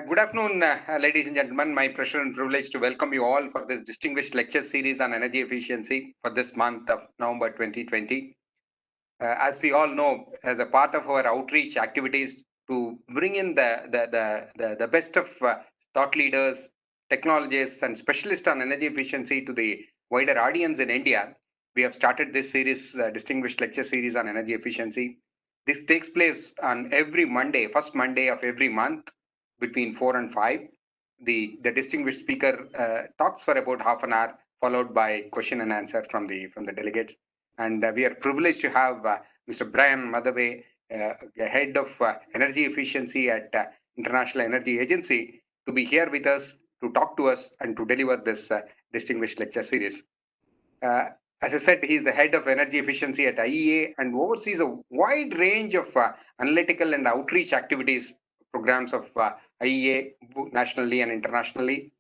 Good afternoon, ladies and gentlemen. My pleasure and privilege to welcome you all for this distinguished lecture series on energy efficiency for this month of November 2020. As we all know, as a part of our outreach activities to bring in the best of thought leaders, technologists, and specialists on energy efficiency to the wider audience in India, we have started this series, distinguished lecture series on energy efficiency. This takes place on every Monday, first Monday of every month, between 4 and 5. The distinguished speaker talks for about half an hour, followed by question and answer from the delegates. And we are privileged to have Mr. Brian Motherway, head of energy efficiency at International Energy Agency, to be here with us to talk to us and to deliver this distinguished lecture series. As I said, he is the head of energy efficiency at IEA and oversees a wide range of analytical and outreach activities programs of IEA nationally and internationally.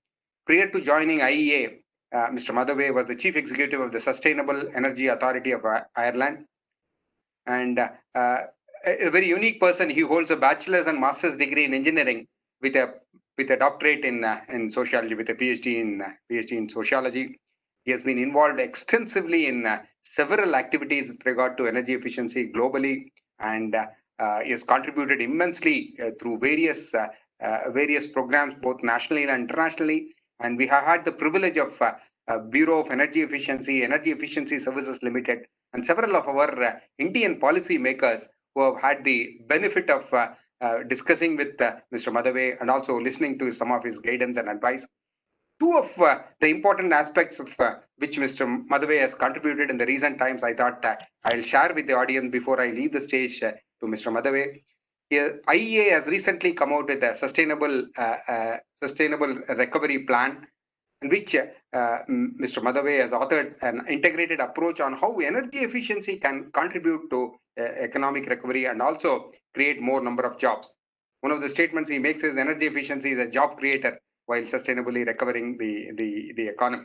Prior to joining IEA, Mr. Motherway was the chief executive of the Sustainable Energy Authority of Ireland. And a very unique person. He holds a bachelor's and master's degree in engineering with a doctorate in sociology, with a PhD in sociology. He has been involved extensively in several activities with regard to energy efficiency globally, and he has contributed immensely through various programs, both nationally and internationally. And we have had the privilege of Bureau of Energy Efficiency Services Limited, and several of our Indian policy makers who have had the benefit of discussing with Mr. Motherway and also listening to some of his guidance and advice. Two of the important aspects of which Mr. Motherway has contributed in the recent times, I thought I'll share with the audience before I leave the stage to Mr. Motherway. IEA has recently come out with a sustainable recovery plan, in which Mr. Motherway has authored an integrated approach on how energy efficiency can contribute to economic recovery and also create more number of jobs. One of the statements he makes is energy efficiency is a job creator while sustainably recovering the economy.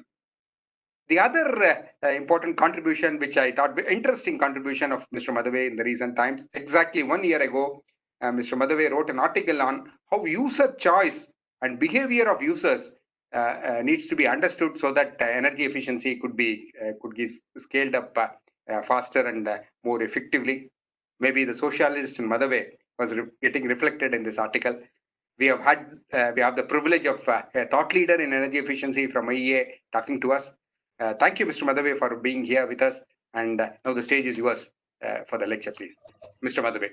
The other important contribution, which I thought interesting contribution of Mr. Motherway in the recent times, exactly 1 year ago, Mr. Motherway wrote an article on how user choice and behavior of users needs to be understood so that energy efficiency could be scaled up faster and more effectively. Maybe the socialist in Motherway was getting reflected in this article. We have the privilege of a thought leader in energy efficiency from IEA talking to us. Thank you, Mr. Motherway, for being here with us. And now the stage is yours for the lecture, please. Mr. Motherway.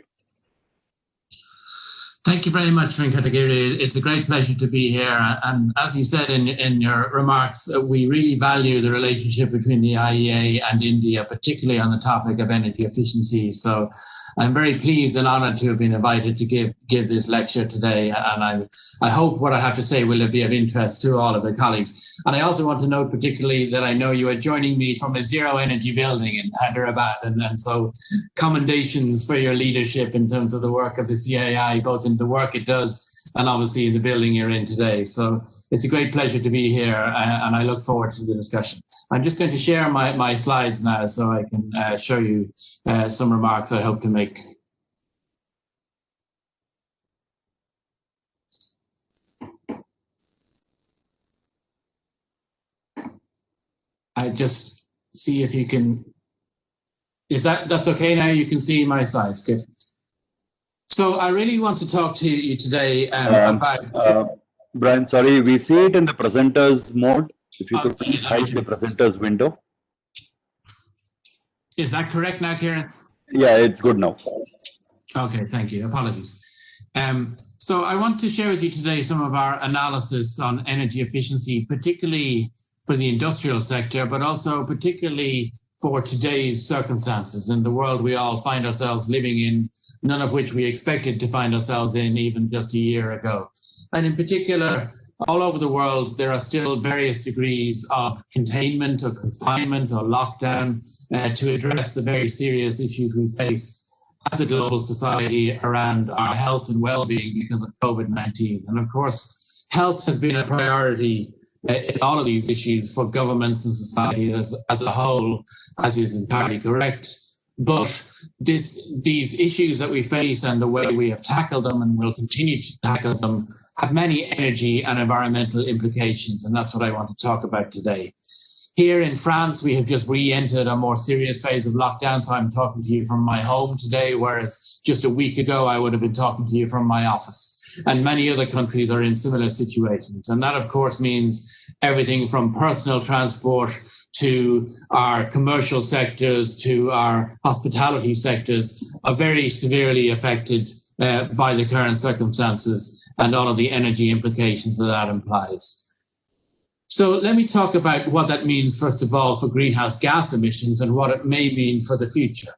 Thank you very much, Venkatagiri. It's a great pleasure to be here. And as you said in your remarks, we really value the relationship between the IEA and India, particularly on the topic of energy efficiency. So I'm very pleased and honored to have been invited to give this lecture today. And I hope what I have to say will be of interest to all of the colleagues. And I also want to note particularly that I know you are joining me from a zero energy building in Hyderabad. And so commendations for your leadership in terms of the work of the CAI, both in the work it does and obviously in the building you're in today. So it's a great pleasure to be here and I look forward to the discussion. I'm just going to share my slides now so I can show you some remarks I hope to make. I just see if you can, that's okay now? You can see my slides, good. So I really want to talk to you today about... Brian, sorry, we see it in the presenters mode. If you could please hide the presenters window. Is that correct now, Kieran? Yeah, it's good now. Okay, thank you. Apologies. So I want to share with you today some of our analysis on energy efficiency, particularly for the industrial sector, but also particularly for today's circumstances and the world we all find ourselves living in, none of which we expected to find ourselves in even just a year ago. And in particular, all over the world, there are still various degrees of containment or confinement or lockdown to address the very serious issues we face as a global society around our health and well-being because of COVID-19. And of course, health has been a priority in all of these issues for governments and society as a whole, as is entirely correct. But these issues that we face and the way we have tackled them and will continue to tackle them have many energy and environmental implications, and that's what I want to talk about today. Here in France, we have just re-entered a more serious phase of lockdown, so I'm talking to you from my home today, whereas just a week ago, I would have been talking to you from my office. And many other countries are in similar situations. And that, of course, means everything from personal transport to our commercial sectors to our hospitality sectors are very severely affected by the current circumstances and all of the energy implications that implies. So let me talk about what that means, first of all, for greenhouse gas emissions and what it may mean for the future.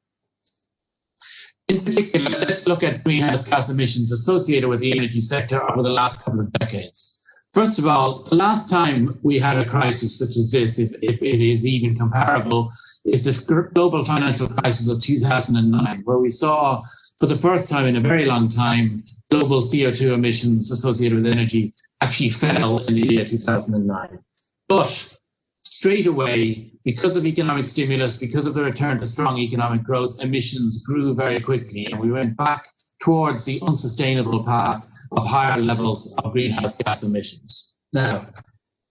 In particular, let's look at greenhouse gas emissions associated with the energy sector over the last couple of decades. First of all, the last time we had a crisis such as this, if it is even comparable, is the global financial crisis of 2009, where we saw, for the first time in a very long time, global CO2 emissions associated with energy actually fell in the year 2009. But straight away, because of economic stimulus, because of the return to strong economic growth, emissions grew very quickly, and we went back towards the unsustainable path of higher levels of greenhouse gas emissions. Now,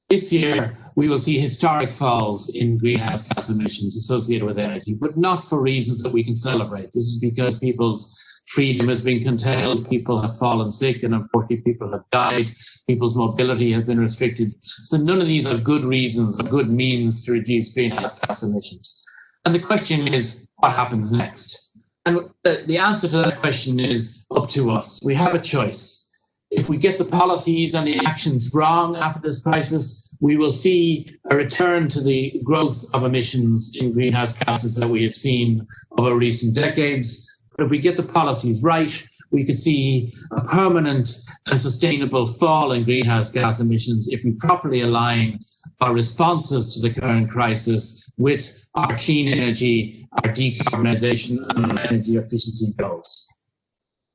this year, we will see historic falls in greenhouse gas emissions associated with energy, but not for reasons that we can celebrate. This is because people's freedom has been curtailed, people have fallen sick, and unfortunately people have died, people's mobility has been restricted. So none of these are good reasons or good means to reduce greenhouse gas emissions. And the question is, what happens next? And the answer to that question is up to us. We have a choice. If we get the policies and the actions wrong after this crisis, we will see a return to the growth of emissions in greenhouse gases that we have seen over recent decades. But if we get the policies right, we could see a permanent and sustainable fall in greenhouse gas emissions if we properly align our responses to the current crisis with our clean energy, our decarbonisation and our energy efficiency goals.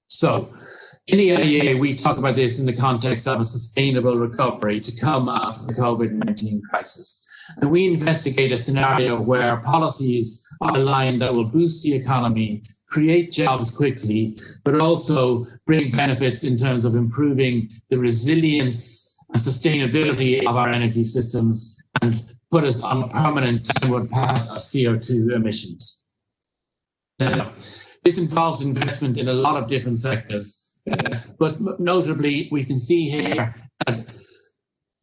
So in the IEA, we talk about this in the context of a sustainable recovery to come after the COVID-19 crisis. And we investigate a scenario where policies are aligned that will boost the economy, create jobs quickly, but also bring benefits in terms of improving the resilience and sustainability of our energy systems and put us on a permanent downward path of CO2 emissions. Now, this involves investment in a lot of different sectors, but notably, we can see here that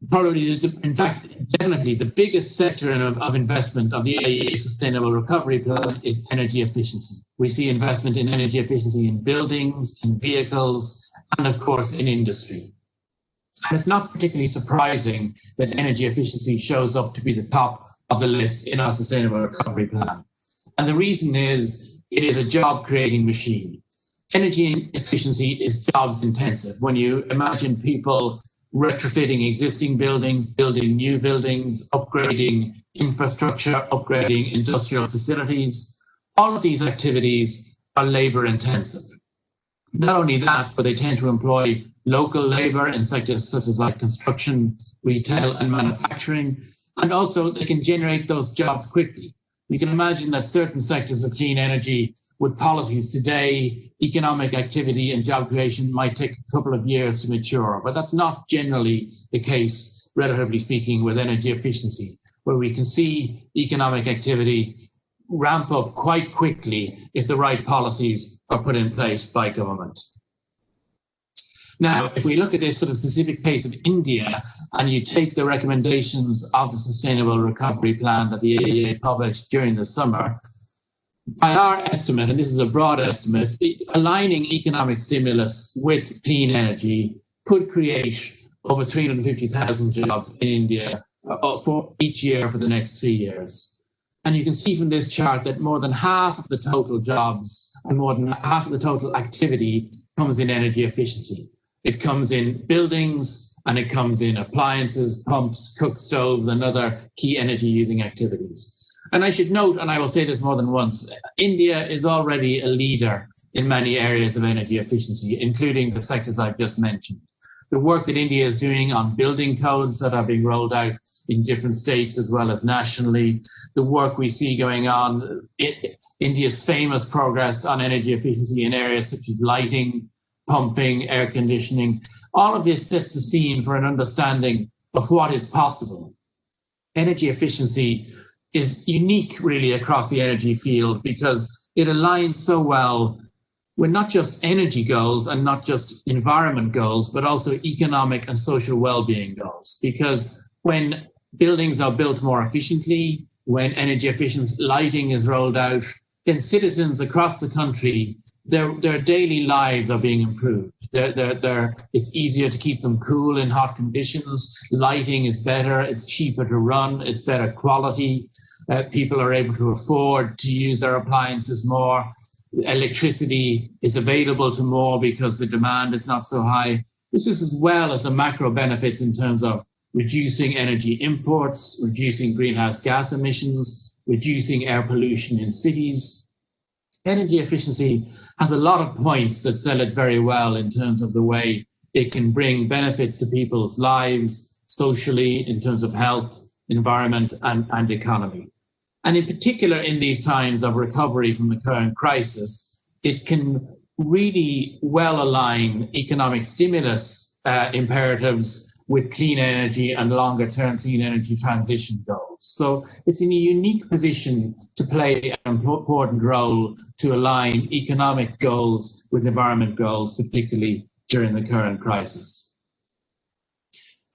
probably, in fact, definitely the biggest sector of investment of the IEA Sustainable Recovery Plan is energy efficiency. We see investment in energy efficiency in buildings, in vehicles, and of course in industry. And it's not particularly surprising that energy efficiency shows up to be the top of the list in our Sustainable Recovery Plan. And the reason is it is a job-creating machine. Energy efficiency is jobs intensive. When you imagine people retrofitting existing buildings, building new buildings, upgrading infrastructure, upgrading industrial facilities, all of these activities are labor intensive. Not only that, but they tend to employ local labor in sectors such as like construction, retail and manufacturing, and also they can generate those jobs quickly. You can imagine that certain sectors of clean energy with policies today, economic activity and job creation might take a couple of years to mature, but that's not generally the case, relatively speaking, with energy efficiency, where we can see economic activity ramp up quite quickly if the right policies are put in place by government. Now, if we look at this sort of specific case of India, and you take the recommendations of the Sustainable Recovery Plan that the IEA published during the summer, by our estimate, and this is a broad estimate, aligning economic stimulus with clean energy could create over 350,000 jobs in India for each year for the next 3 years. And you can see from this chart that more than half of the total jobs and more than half of the total activity comes in energy efficiency. It comes in buildings and it comes in appliances, pumps, cook stoves, and other key energy using activities. And I should note, and I will say this more than once, India is already a leader in many areas of energy efficiency, including the sectors I've just mentioned. the work that India is doing on building codes that are being rolled out in different states as well as nationally, the work we see going on, India's famous progress on energy efficiency in areas such as lighting, pumping, air conditioning, all of this sets the scene for an understanding of what is possible. Energy efficiency is unique really across the energy field because it aligns so well with not just energy goals and not just environment goals, but also economic and social well-being goals. Because when buildings are built more efficiently, when energy efficient lighting is rolled out, then citizens across the country, their daily lives are being improved. It's easier to keep them cool in hot conditions. Lighting is better. It's cheaper to run. It's better quality. People are able to afford to use their appliances more. Electricity is available to more because the demand is not so high. This is as well as the macro benefits in terms of reducing energy imports, reducing greenhouse gas emissions, reducing air pollution in cities. Energy efficiency has a lot of points that sell it very well in terms of the way it can bring benefits to people's lives, socially, in terms of health, environment, and economy. And in particular, in these times of recovery from the current crisis, it can really well align economic stimulus imperatives with clean energy and longer-term clean energy transition goals. So it's in a unique position to play an important role to align economic goals with environment goals, particularly during the current crisis.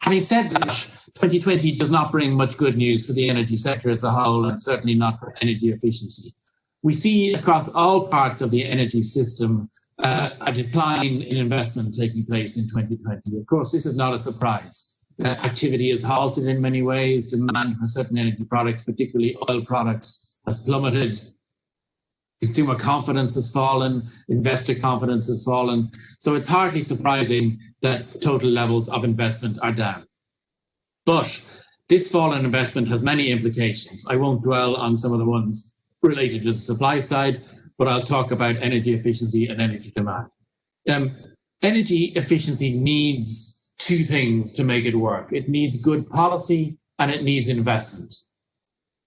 Having said that, 2020 does not bring much good news for the energy sector as a whole, and certainly not for energy efficiency. We see across all parts of the energy system a decline in investment taking place in 2020. Of course, this is not a surprise. Activity is halted in many ways. Demand for certain energy products, particularly oil products, has plummeted. Consumer confidence has fallen. Investor confidence has fallen. So it's hardly surprising that total levels of investment are down. But this fall in investment has many implications. I won't dwell on some of the ones related to the supply side, but I'll talk about energy efficiency and energy demand. Energy efficiency needs two things to make it work. It needs good policy and it needs investment.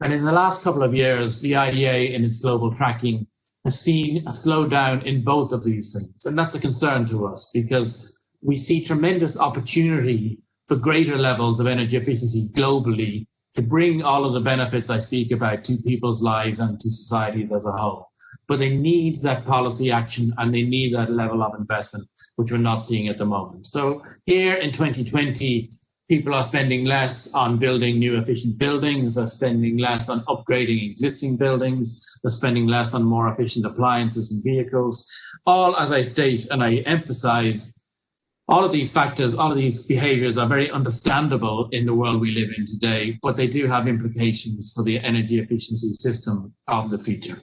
And in the last couple of years, the IEA in its global tracking has seen a slowdown in both of these things. And that's a concern to us because we see tremendous opportunity for greater levels of energy efficiency globally to bring all of the benefits I speak about to people's lives and to societies as a whole. But they need that policy action and they need that level of investment, which we're not seeing at the moment. So here in 2020, people are spending less on building new efficient buildings, they're spending less on upgrading existing buildings, they're spending less on more efficient appliances and vehicles. All, as I state and I emphasize, all of these factors, all of these behaviors are very understandable in the world we live in today, but they do have implications for the energy efficiency system of the future.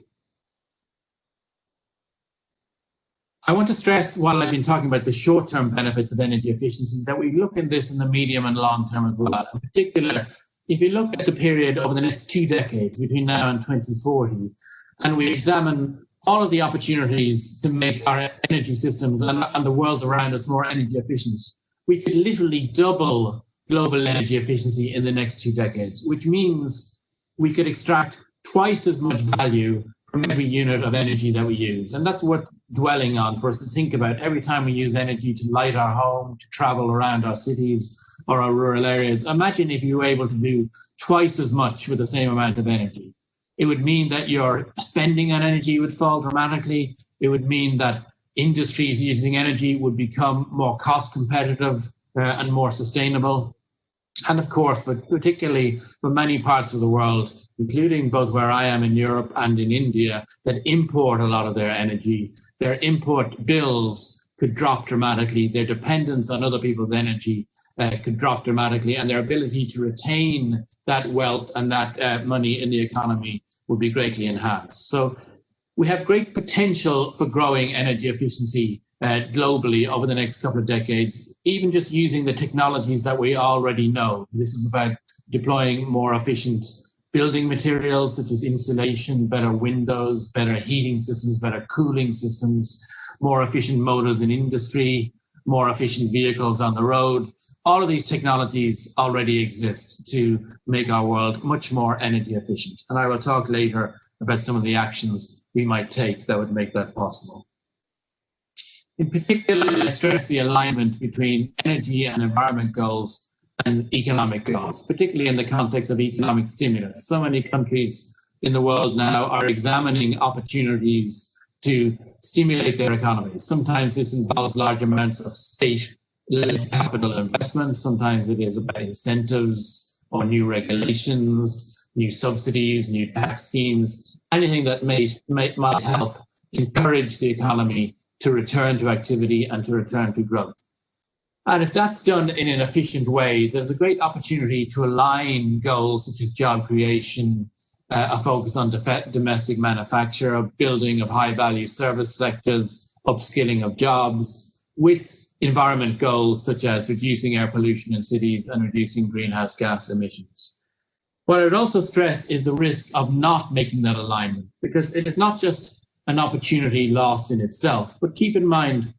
I want to stress, while I've been talking about the short-term benefits of energy efficiency, that we look at this in the medium and long term as well. In particular, if you look at the period over the next 2 decades, between now and 2040, and we examine all of the opportunities to make our energy systems and the worlds around us more energy efficient, we could literally double global energy efficiency in the next 2 decades, which means we could extract twice as much value from every unit of energy that we use. And that's worth dwelling on for us to think about every time we use energy to light our home, to travel around our cities or our rural areas. Imagine if you were able to do twice as much with the same amount of energy. It would mean that your spending on energy would fall dramatically. It would mean that industries using energy would become more cost competitive and more sustainable. And of course, but particularly for many parts of the world, including both where I am in Europe and in India, that import a lot of their energy, their import bills could drop dramatically, their dependence on other people's energy could drop dramatically, and their ability to retain that wealth and that money in the economy would be greatly enhanced. So we have great potential for growing energy efficiency globally over the next couple of decades, even just using the technologies that we already know. This is about deploying more efficient building materials such as insulation, better windows, better heating systems, better cooling systems, more efficient motors in industry, more efficient vehicles on the road. All of these technologies already exist to make our world much more energy efficient. And I will talk later about some of the actions we might take that would make that possible. In particular, I stress the alignment between energy and environment goals and economic goals, particularly in the context of economic stimulus. So many countries in the world now are examining opportunities to stimulate their economies. Sometimes this involves large amounts of state-led capital investment. Sometimes it is about incentives or new regulations, new subsidies, new tax schemes, anything that might help encourage the economy to return to activity and to return to growth. And if that's done in an efficient way, there's a great opportunity to align goals such as job creation, a focus on domestic manufacture, building of high-value service sectors, upskilling of jobs, with environment goals such as reducing air pollution in cities and reducing greenhouse gas emissions. What I would also stress is the risk of not making that alignment, because it is not just an opportunity lost in itself, but keep in mind,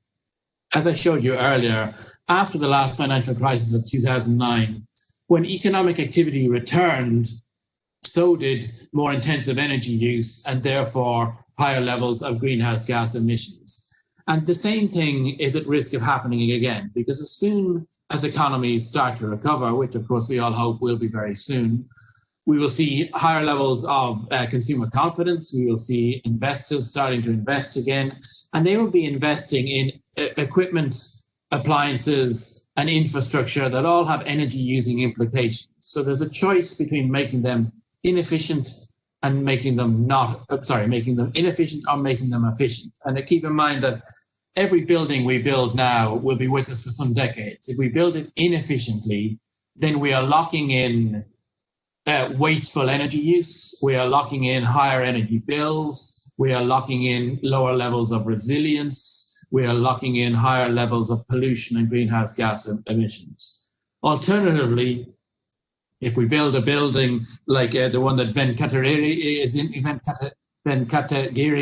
as I showed you earlier, after the last financial crisis of 2009, when economic activity returned, so did more intensive energy use and therefore higher levels of greenhouse gas emissions. And the same thing is at risk of happening again, because as soon as economies start to recover, which of course we all hope will be very soon, we will see higher levels of consumer confidence. We will see investors starting to invest again, and they will be investing in equipment, appliances, and infrastructure that all have energy using implications. So there's a choice between making them inefficient and making them inefficient or making them efficient. And keep in mind that every building we build now will be with us for some decades. If we build it inefficiently, then we are locking in wasteful energy use, we are locking in higher energy bills, we are locking in lower levels of resilience, we are locking in higher levels of pollution and greenhouse gas emissions. Alternatively, if we build a building like the one that Venkatagiri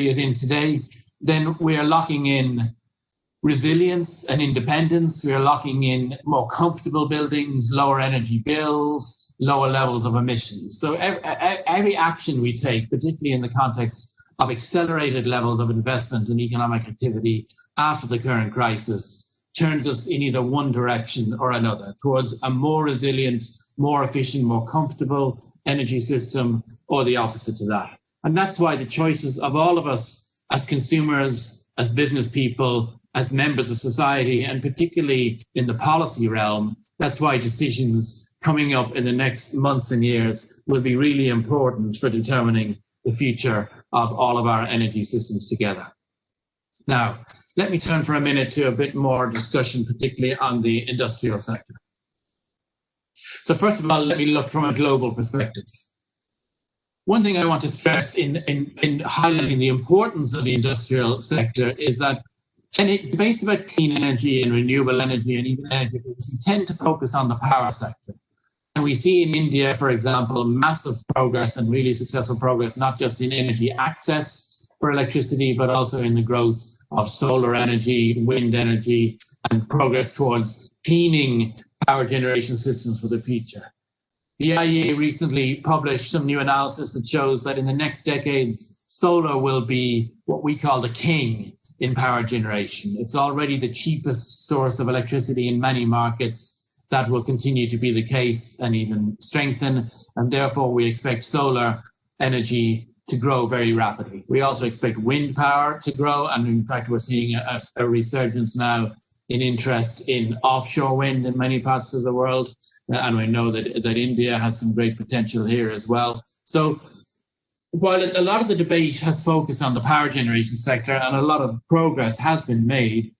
is in today, then we are locking in resilience and independence. We are locking in more comfortable buildings, lower energy bills, lower levels of emissions. So every action we take, particularly in the context of accelerated levels of investment in economic activity after the current crisis, turns us in either one direction or another, towards a more resilient, more efficient, more comfortable energy system, or the opposite to that. And that's why the choices of all of us as consumers, as business people, as members of society, and particularly in the policy realm, that's why decisions coming up in the next months and years will be really important for determining the future of all of our energy systems together. Now, let me turn for a minute to a bit more discussion, particularly on the industrial sector. So first of all, let me look from a global perspective. One thing I want to stress in highlighting the importance of the industrial sector is that debates about clean energy and renewable energy and even energy efficiency tend to focus on the power sector. And we see in India, for example, massive progress and really successful progress, not just in energy access for electricity, but also in the growth of solar energy, wind energy, and progress towards cleaning power generation systems for the future. The IEA recently published some new analysis that shows that in the next decades, solar will be what we call the king in power generation. It's already the cheapest source of electricity in many markets. That will continue to be the case and even strengthen. And therefore, we expect solar energy to grow very rapidly. We also expect wind power to grow. And in fact, we're seeing a resurgence now in interest in offshore wind in many parts of the world. And we know that India has some great potential here as well. So while a lot of the debate has focused on the power generation sector and a lot of progress has been made,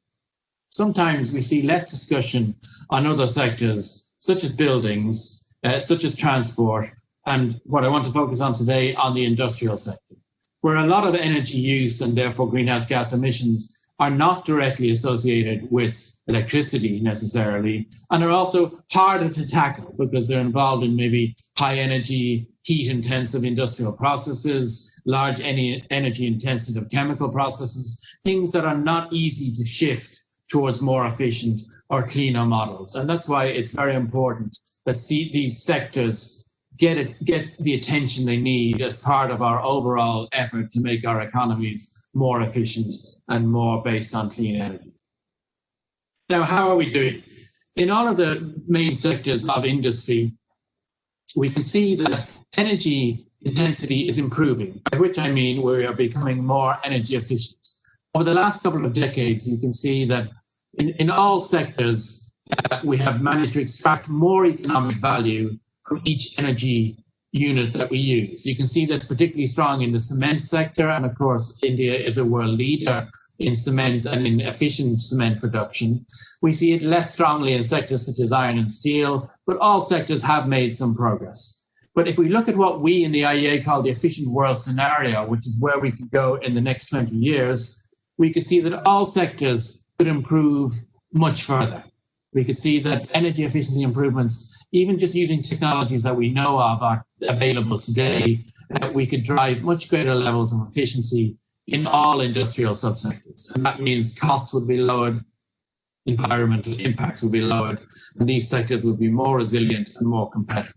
sometimes we see less discussion on other sectors, such as buildings, such as transport, and what I want to focus on today on the industrial sector, where a lot of energy use and therefore greenhouse gas emissions are not directly associated with electricity necessarily, and are also harder to tackle because they're involved in maybe high energy, heat intensive industrial processes, large energy intensive chemical processes, things that are not easy to shift towards more efficient or cleaner models. And that's why it's very important that these sectors get the attention they need as part of our overall effort to make our economies more efficient and more based on clean energy. Now, how are we doing? In all of the main sectors of industry, we can see that energy intensity is improving, by which I mean we are becoming more energy efficient. Over the last couple of decades, you can see that in all sectors, we have managed to extract more economic value from each energy unit that we use. You can see that's particularly strong in the cement sector, and of course, India is a world leader in cement and in efficient cement production. We see it less strongly in sectors such as iron and steel, but all sectors have made some progress. But if we look at what we in the IEA call the efficient world scenario, which is where we could go in the next 20 years, we could see that all sectors could improve much further. We could see that energy efficiency improvements, even just using technologies that we know of are available today, we could drive much greater levels of efficiency in all industrial subsectors. And that means costs would be lowered, environmental impacts would be lowered, and these sectors would be more resilient and more competitive.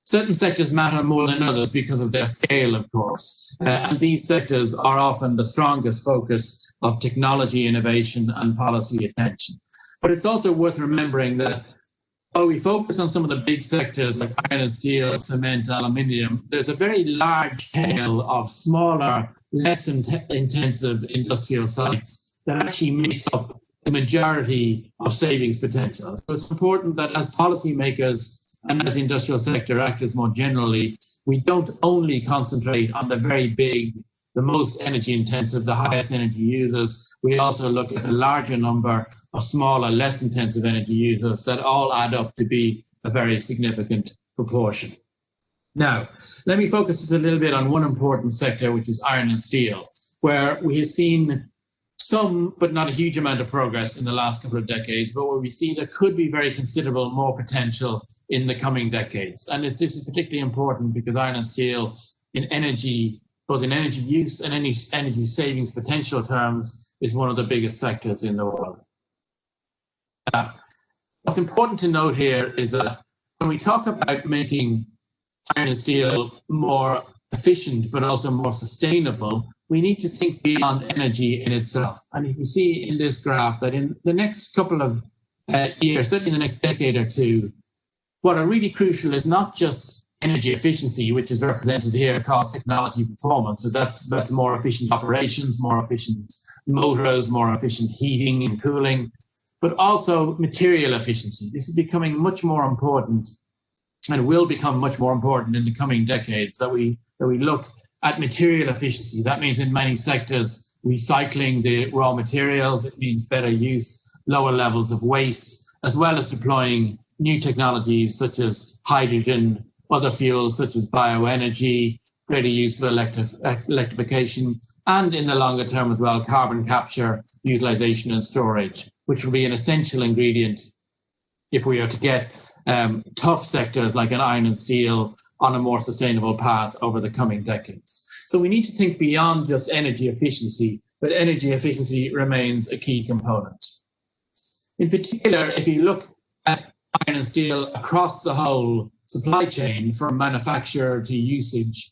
Certain sectors matter more than others because of their scale, of course, and these sectors are often the strongest focus of technology innovation and policy attention. But it's also worth remembering that while we focus on some of the big sectors like iron and steel, cement, aluminium, there's a very large tail of smaller, less intensive industrial sites that actually make up the majority of savings potential. So it's important that as policymakers and as industrial sector actors more generally, we don't only concentrate on the very big, the most energy intensive, the highest energy users. We also look at the larger number of smaller, less intensive energy users that all add up to be a very significant proportion. Now, let me focus just a little bit on one important sector, which is iron and steel, where we have seen some, but not a huge amount of progress in the last couple of decades, but where we see there could be very considerable more potential in the coming decades. And this is particularly important because iron and steel in energy, both in energy use and energy savings potential terms, is one of the biggest sectors in the world. What's important to note here is that when we talk about making iron and steel more efficient, but also more sustainable, we need to think beyond energy in itself. And you can see in this graph that in the next couple of years, certainly in the next decade or two, what are really crucial is not just energy efficiency, which is represented here called technology performance. So that's more efficient operations, more efficient motors, more efficient heating and cooling, but also material efficiency. This is becoming much more important and will become much more important in the coming decades, that we look at material efficiency. That means in many sectors, recycling the raw materials. It means better use, lower levels of waste, as well as deploying new technologies such as hydrogen, other fuels such as bioenergy, greater use of electrification, and in the longer term as well, carbon capture, utilization and storage, which will be an essential ingredient if we are to get tough sectors like an iron and steel on a more sustainable path over the coming decades. So we need to think beyond just energy efficiency, but energy efficiency remains a key component. In particular, if you look at iron and steel across the whole supply chain from manufacture to usage,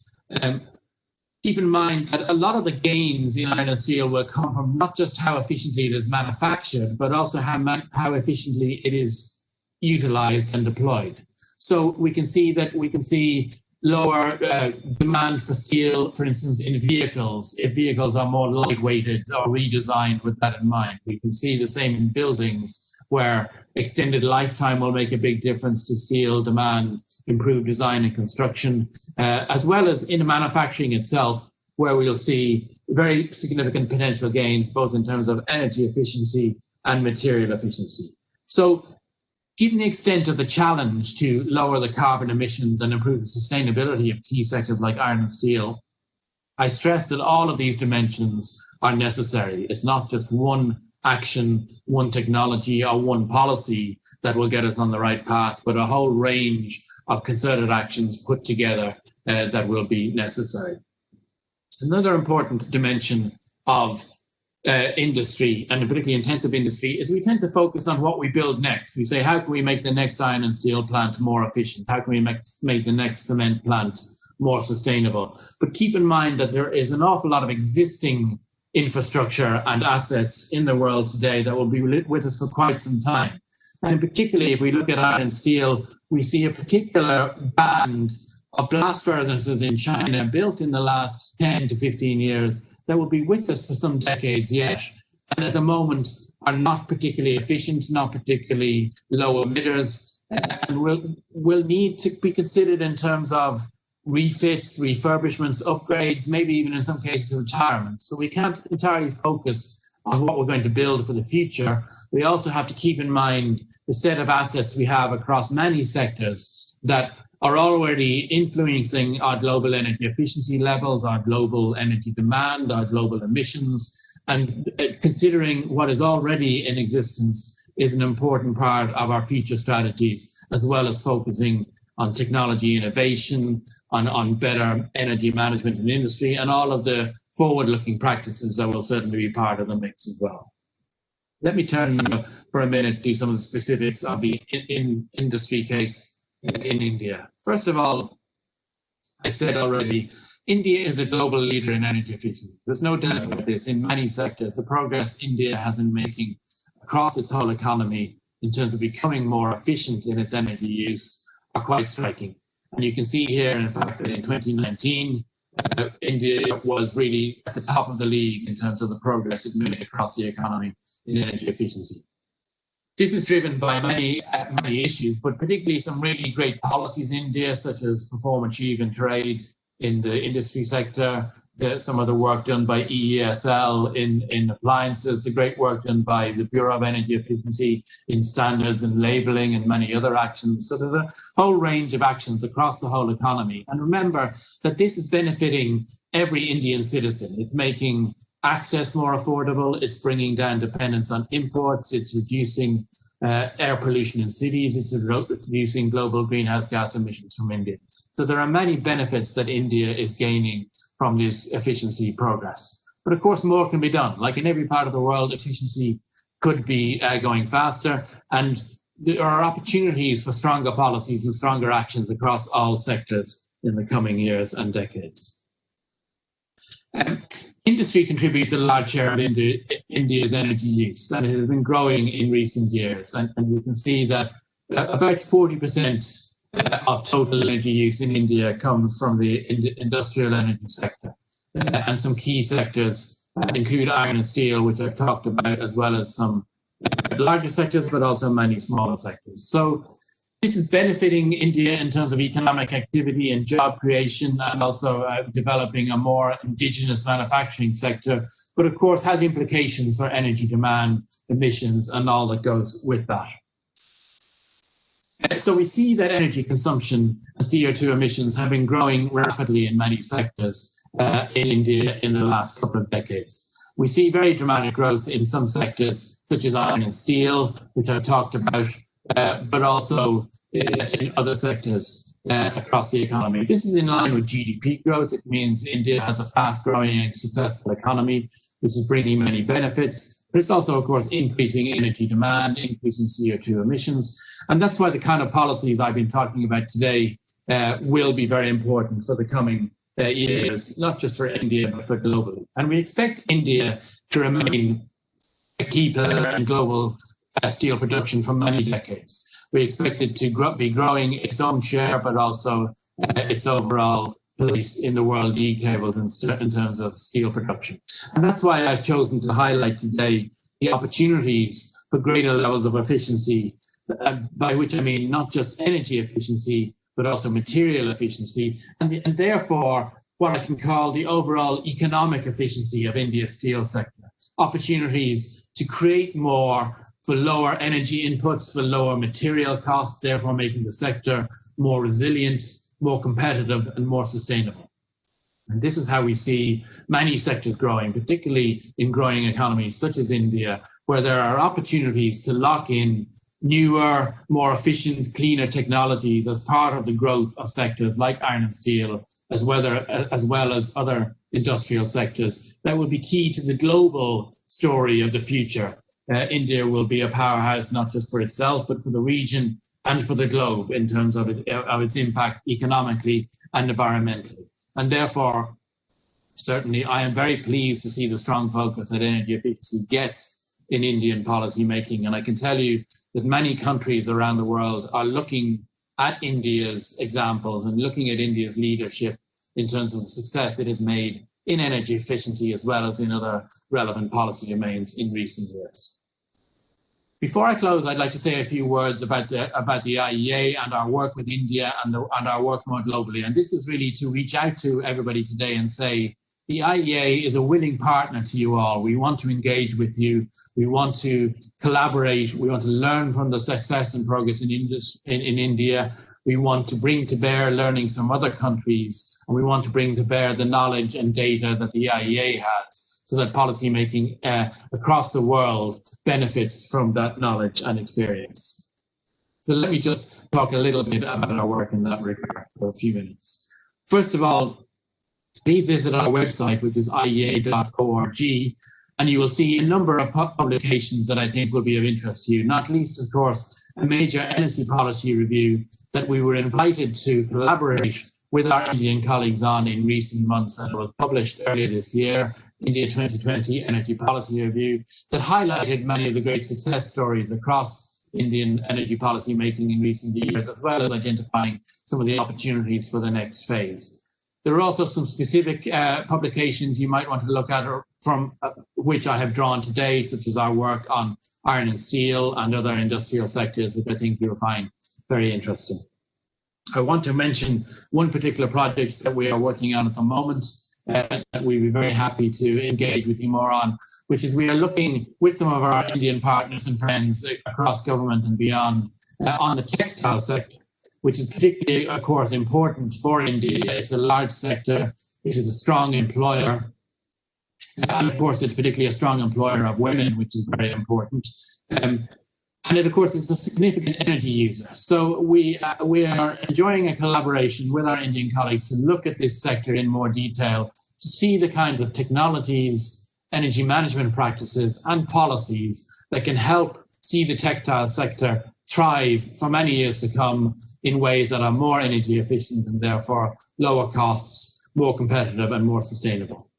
keep in mind that a lot of the gains in iron and steel will come from not just how efficiently it is manufactured, but also how efficiently it is utilized and deployed. So we can see lower demand for steel, for instance, in vehicles, if vehicles are more lightweighted or redesigned with that in mind. We can see the same in buildings, where extended lifetime will make a big difference to steel demand, improved design and construction, as well as in manufacturing itself, where we'll see very significant potential gains, both in terms of energy efficiency and material efficiency. So, given the extent of the challenge to lower the carbon emissions and improve the sustainability of key sectors like iron and steel, I stress that all of these dimensions are necessary. It's not just one action, one technology, or one policy that will get us on the right path, but a whole range of concerted actions put together that will be necessary. Another important dimension of industry, and particularly intensive industry, is we tend to focus on what we build next. We say, how can we make the next iron and steel plant more efficient? How can we make the next cement plant more sustainable? But keep in mind that there is an awful lot of existing infrastructure and assets in the world today that will be with us for quite some time. And particularly if we look at iron and steel, we see a particular band of blast furnaces in China built in the last 10 to 15 years that will be with us for some decades yet. And at the moment are not particularly efficient, not particularly low emitters, and will need to be considered in terms of refits, refurbishments, upgrades, maybe even in some cases retirements. So we can't entirely focus on what we're going to build for the future. We also have to keep in mind the set of assets we have across many sectors that are already influencing our global energy efficiency levels, our global energy demand, our global emissions, and considering what is already in existence is an important part of our future strategies, as well as focusing on technology innovation, on better energy management in industry, and all of the forward-looking practices that will certainly be part of the mix as well. Let me turn for a minute to some of the specifics of the industry case in India. First of all, I said already, India is a global leader in energy efficiency. There's no doubt about this. In many sectors, the progress India has been making across its whole economy in terms of becoming more efficient in its energy use are quite striking. And you can see here, in fact, that in 2019, India was really at the top of the league in terms of the progress it made across the economy in energy efficiency. This is driven by many issues, but particularly some really great policies in India, such as perform, achieve, and trade in the industry sector, some of the work done by EESL in appliances, the great work done by the Bureau of Energy Efficiency in standards and labeling, and many other actions. So there's a whole range of actions across the whole economy. And remember that this is benefiting every Indian citizen. It's making access more affordable, it's bringing down dependence on imports, it's reducing air pollution in cities, it's reducing global greenhouse gas emissions from India. So there are many benefits that India is gaining from this efficiency progress. But of course, more can be done. Like in every part of the world, efficiency could be going faster, and there are opportunities for stronger policies and stronger actions across all sectors in the coming years and decades. Industry contributes a large share of India's energy use, and it has been growing in recent years. And you can see that about 40% of total energy use in India comes from the industrial energy sector. And some key sectors include iron and steel, which I've talked about, as well as some larger sectors, but also many smaller sectors. So this is benefiting India in terms of economic activity and job creation, and also developing a more indigenous manufacturing sector, but of course has implications for energy demand, emissions, and all that goes with that. So we see that energy consumption and CO2 emissions have been growing rapidly in many sectors in India in the last couple of decades. We see very dramatic growth in some sectors, such as iron and steel, which I've talked about, but also in other sectors across the economy. This is in line with GDP growth. It means India has a fast-growing and successful economy. This is bringing many benefits, but it's also, of course, increasing energy demand, increasing CO2 emissions. And that's why the kind of policies I've been talking about today will be very important for the coming years, not just for India, but for globally. And we expect India to remain a key player in global steel production for many decades. We expect it to be growing its own share, but also its overall place in the world league table in terms of steel production. And that's why I've chosen to highlight today the opportunities for greater levels of efficiency, by which I mean not just energy efficiency, but also material efficiency, and therefore what I can call the overall economic efficiency of India's steel sector. Opportunities to create more for lower energy inputs, for lower material costs, therefore making the sector more resilient, more competitive, and more sustainable. And this is how we see many sectors growing, particularly in growing economies such as India, where there are opportunities to lock in newer, more efficient, cleaner technologies as part of the growth of sectors like iron and steel, as well as other industrial sectors that will be key to the global story of the future. India will be a powerhouse not just for itself, but for the region and for the globe in terms of its impact economically and environmentally. And therefore, certainly, I am very pleased to see the strong focus that energy efficiency gets in Indian policy making. And I can tell you that many countries around the world are looking at India's examples and looking at India's leadership in terms of the success it has made in energy efficiency as well as in other relevant policy domains in recent years. Before I close, I'd like to say a few words about the IEA and our work with India and our work more globally. And this is really to reach out to everybody today and say, the IEA is a willing partner to you all. We want to engage with you. We want to collaborate. We want to learn from the success and progress in India. We want to bring to bear learnings from other countries. And we want to bring to bear the knowledge and data that the IEA has so that policymaking across the world benefits from that knowledge and experience. So let me just talk a little bit about our work in that regard for a few minutes. First of all, please visit our website, which is iea.org, and you will see a number of publications that I think will be of interest to you, not least, of course, a major energy policy review that we were invited to collaborate with our Indian colleagues on in recent months, and it was published earlier this year, India 2020 Energy Policy Review, that highlighted many of the great success stories across Indian energy policy making in recent years, as well as identifying some of the opportunities for the next phase. There are also some specific publications you might want to look at, from which I have drawn today, such as our work on iron and steel and other industrial sectors, which I think you'll find very interesting. I want to mention one particular project that we are working on at the moment that we'd be very happy to engage with you more on, which is we are looking with some of our Indian partners and friends across government and beyond on the textile sector, which is particularly, of course, important for India. It's a large sector. It is a strong employer. And of course, it's particularly a strong employer of women, which is very important. And it, of course, is a significant energy user. So we are enjoying a collaboration with our Indian colleagues to look at this sector in more detail, to see the kind of technologies, energy management practices, and policies that can help see the textile sector thrive for many years to come in ways that are more energy efficient and therefore lower costs, more competitive and more sustainable.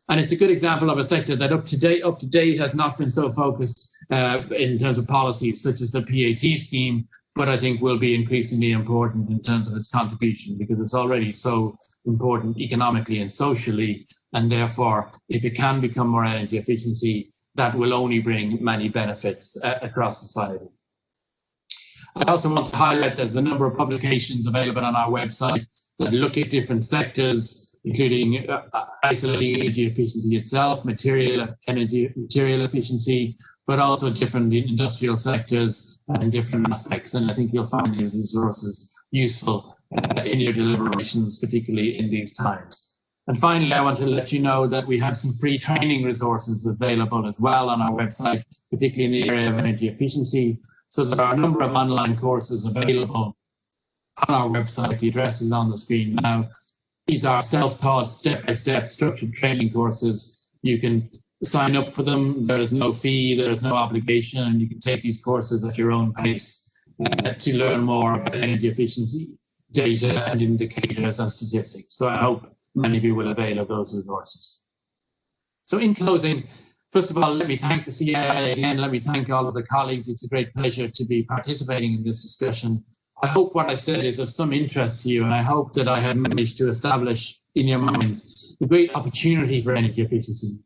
And it's a good example of a sector that up to date has not been so focused in terms of policies such as the PAT scheme, but I think will be increasingly important in terms of its contribution because it's already so important economically and socially. And therefore, if it can become more energy efficiency, that will only bring many benefits across society. I also want to highlight there's a number of publications available on our website that look at different sectors, including isolating energy efficiency itself, material efficiency, but also different industrial sectors and different aspects. And I think you'll find these resources useful in your deliberations, particularly in these times. And finally, I want to let you know that we have some free training resources available as well on our website, particularly in the area of energy efficiency. So there are a number of online courses available on our website. The address is on the screen now. These are self-taught, step-by-step structured training courses. You can sign up for them. There is no fee, there is no obligation, and you can take these courses at your own pace to learn more about energy efficiency, data and indicators and statistics. So I hope many of you will avail of those resources. So in closing, first of all, let me thank the CII again. Let me thank all of the colleagues. It's a great pleasure to be participating in this discussion. I hope what I said is of some interest to you, and I hope that I have managed to establish in your minds the great opportunity for energy efficiency.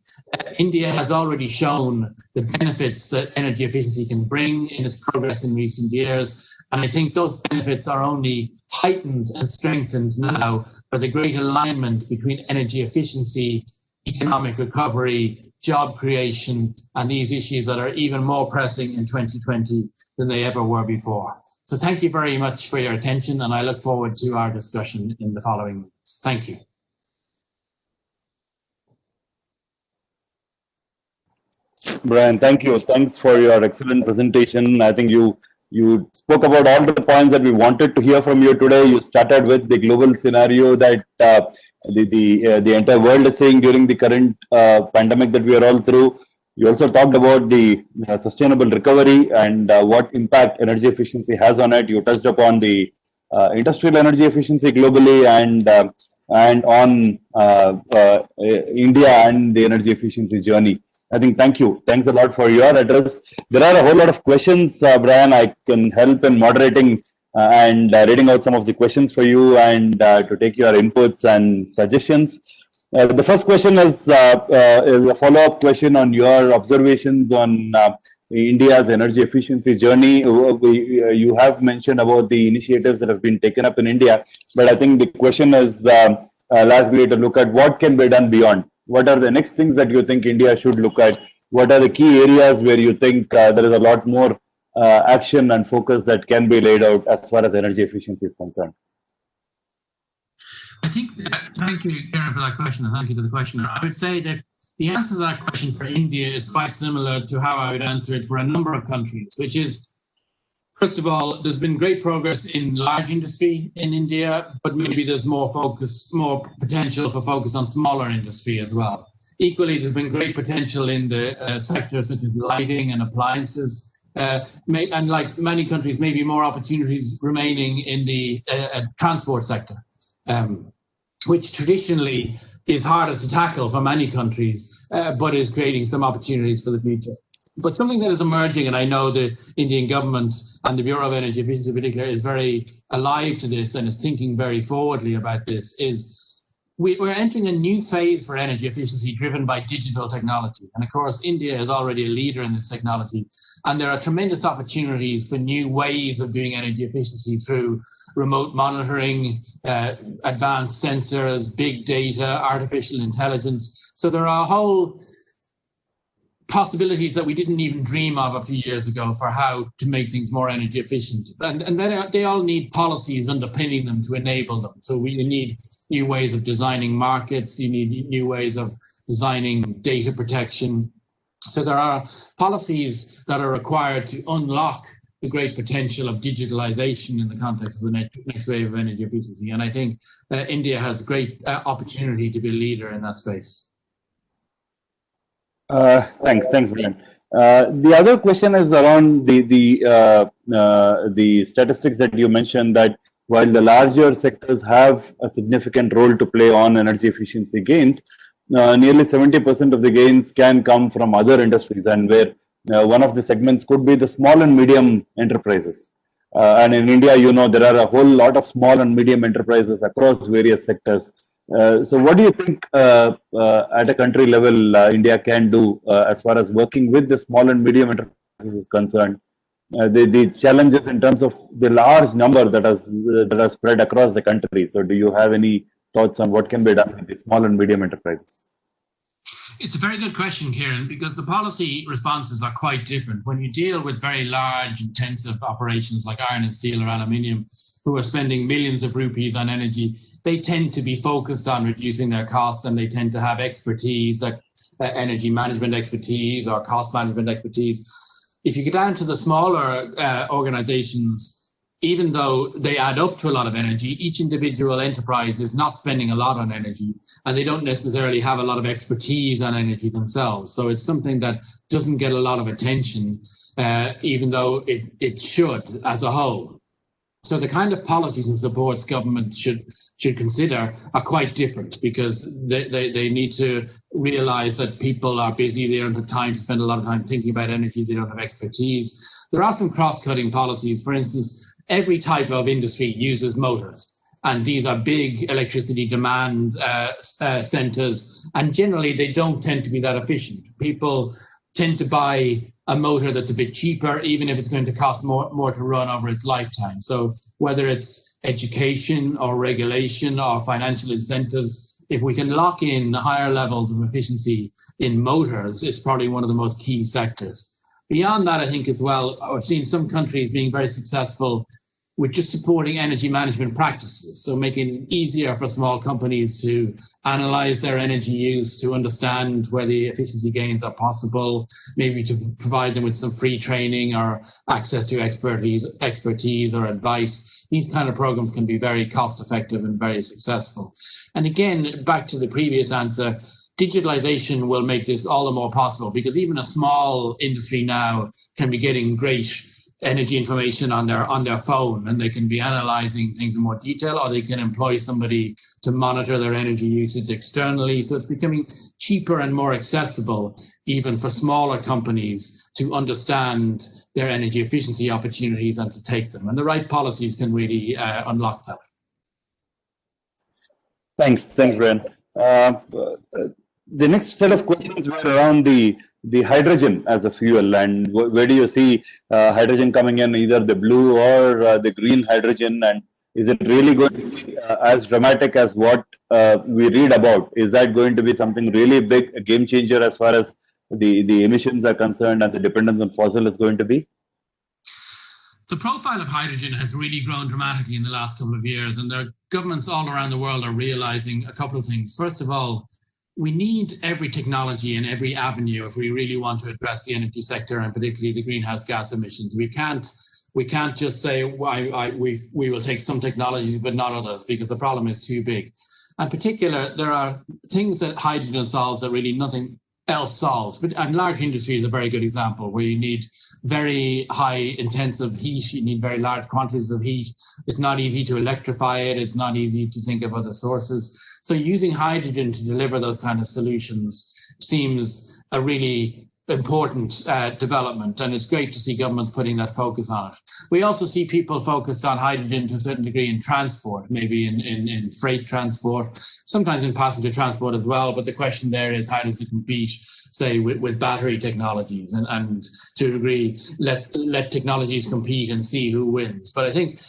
India has already shown the benefits that energy efficiency can bring in its progress in recent years. And I think those benefits are only heightened and strengthened now by the great alignment between energy efficiency, economic recovery, job creation, and these issues that are even more pressing in 2020 than they ever were before. So thank you very much for your attention, and I look forward to our discussion in the following minutes. Thank you. Brian, thank you. Thanks for your excellent presentation. I think you You spoke about all the points that we wanted to hear from you today. You started with the global scenario that the entire world is seeing during the current pandemic that we are all through. You also talked about the sustainable recovery and what impact energy efficiency has on it. You touched upon the industrial energy efficiency globally and on India and the energy efficiency journey. I think thank you. Thanks a lot for your address. There are a whole lot of questions, Brian. I can help in moderating and reading out some of the questions for you and to take your inputs and suggestions. The first question is a follow-up question on your observations on India's energy efficiency journey. You have mentioned about the initiatives that have been taken up in India, but I think the question is largely to look at what can be done beyond. What are the next things that you think India should look at? What are the key areas where you think there is a lot more action and focus that can be laid out as far as energy efficiency is concerned? I think, thank you, Karen, for that question, and thank you to the questioner. I would say that the answer to that question for India is quite similar to how I would answer it for a number of countries, which is, first of all, there's been great progress in large industry in India, but maybe there's more potential for focus on smaller industry as well. Equally, there's been great potential in the sectors such as lighting and appliances. And like many countries, maybe more opportunities remaining in the transport sector, which traditionally is harder to tackle for many countries, but is creating some opportunities for the future. But something that is emerging, and I know the Indian government and the Bureau of Energy Efficiency in particular is very alive to this and is thinking very forwardly about this, is we're entering a new phase for energy efficiency driven by digital technology. And of course, India is already a leader in this technology. And there are tremendous opportunities for new ways of doing energy efficiency through remote monitoring, advanced sensors, big data, artificial intelligence. So there are a whole possibilities that we didn't even dream of a few years ago for how to make things more energy efficient. And then they all need policies underpinning them to enable them. So we need new ways of designing markets, you need new ways of designing data protection. So there are policies that are required to unlock the great potential of digitalization in the context of the next wave of energy efficiency. And I think India has great opportunity to be a leader in that space. Thanks, Brian. The other question is around the statistics that you mentioned, that while the larger sectors have a significant role to play on energy efficiency gains, nearly 70% of the gains can come from other industries, and where one of the segments could be the small and medium enterprises. And in India, you know, there are a whole lot of small and medium enterprises across various sectors. So what do you think at a country level India can do as far as working with the small and medium enterprises is concerned? The challenges in terms of the large number that has spread across the country. So do you have any thoughts on what can be done with the small and medium enterprises? It's a very good question, Kieran, because the policy responses are quite different. When you deal with very large, intensive operations like iron and steel or aluminium, who are spending millions of rupees on energy, they tend to be focused on reducing their costs, and they tend to have expertise, like energy management expertise or cost management expertise. If you get down to the smaller organizations, even though they add up to a lot of energy, each individual enterprise is not spending a lot on energy, and they don't necessarily have a lot of expertise on energy themselves. So it's something that doesn't get a lot of attention, even though it should as a whole. So the kind of policies and supports government should consider are quite different, because they need to realize that people are busy, they don't have time to spend a lot of time thinking about energy, they don't have expertise. There are some cross-cutting policies. For instance, every type of industry uses motors, and these are big electricity demand centers, and generally they don't tend to be that efficient. People tend to buy a motor that's a bit cheaper, even if it's going to cost more to run over its lifetime. So whether it's education or regulation or financial incentives, if we can lock in higher levels of efficiency in motors, it's probably one of the most key sectors. Beyond that, I think as well, I've seen some countries being very successful with just supporting energy management practices. So making it easier for small companies to analyze their energy use, to understand where the efficiency gains are possible, maybe to provide them with some free training or access to expertise or advice. These kind of programs can be very cost effective and very successful. And again, back to the previous answer, digitalization will make this all the more possible, because even a small industry now can be getting great energy information on their phone, and they can be analyzing things in more detail, or they can employ somebody to monitor their energy usage externally. So it's becoming cheaper and more accessible even for smaller companies to understand their energy efficiency opportunities and to take them. And the right policies can really unlock that. Thanks, Brian. The next set of questions were around the hydrogen as a fuel, and where do you see hydrogen coming in, either the blue or the green hydrogen, and is it really going to be as dramatic as what we read about? Is that going to be something really big, a game changer as far as the emissions are concerned and the dependence on fossil is going to be? The profile of hydrogen has really grown dramatically in the last couple of years, and their governments all around the world are realizing a couple of things. First of all, we need every technology and every avenue if we really want to address the energy sector, and particularly the greenhouse gas emissions. We can't just say we will take some technologies but not others, because the problem is too big. In particular, there are things that hydrogen solves that really nothing else solves. And large industry is a very good example, where you need very high intensive heat, you need very large quantities of heat. It's not easy to electrify it, it's not easy to think of other sources. So using hydrogen to deliver those kind of solutions seems a really important development, and it's great to see governments putting that focus on it. We also see people focused on hydrogen to a certain degree in transport, maybe in freight transport, sometimes in passenger transport as well. But the question there is, how does it compete, say, with battery technologies, and to a degree let technologies compete and see who wins. But I think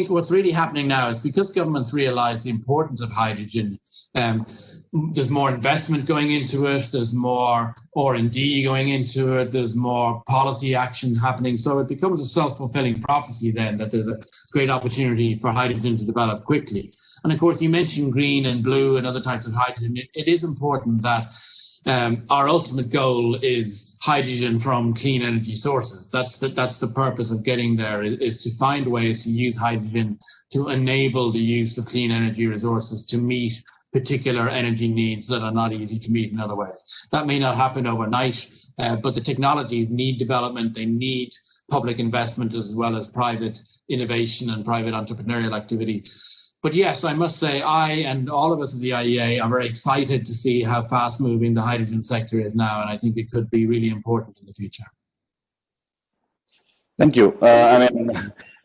what's really happening now is, because governments realize the importance of hydrogen, there's more investment going into it, there's more R&D going into it, there's more policy action happening. So it becomes a self-fulfilling prophecy then that there's a great opportunity for hydrogen to develop quickly. And of course, you mentioned green and blue and other types of hydrogen. It is important that our ultimate goal is hydrogen from clean energy sources. That's the purpose of getting there, is to find ways to use hydrogen to enable the use of clean energy resources to meet particular energy needs that are not easy to meet in other ways. That may not happen overnight, but the technologies need development. They need public investment as well as private innovation and private entrepreneurial activity. But yes, I must say, I and all of us at the IEA are very excited to see how fast moving the hydrogen sector is now, and I think it could be really important in the future. Thank you.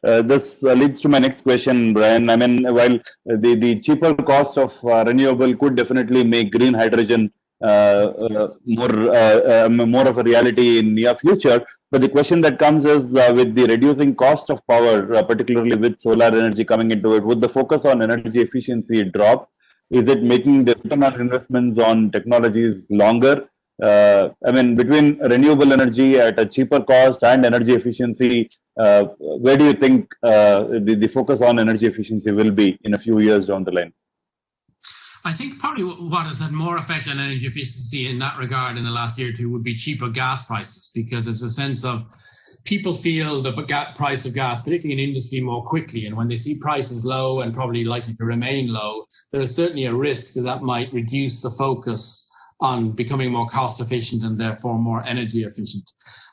This leads to my next question, Brian. While the cheaper cost of renewable could definitely make green hydrogen more of a reality in near future, but the question that comes is, with the reducing cost of power, particularly with solar energy coming into it, would the focus on energy efficiency drop? Is it making the return on investments on technologies longer? Between renewable energy at a cheaper cost and energy efficiency, where do you think the focus on energy efficiency will be in a few years down the line? I think probably what has had more effect on energy efficiency in that regard in the last year or two would be cheaper gas prices, because it's a sense of people feel the price of gas, particularly in industry, more quickly. And when they see prices low and probably likely to remain low, there is certainly a risk that might reduce the focus on becoming more cost efficient and therefore more energy efficient.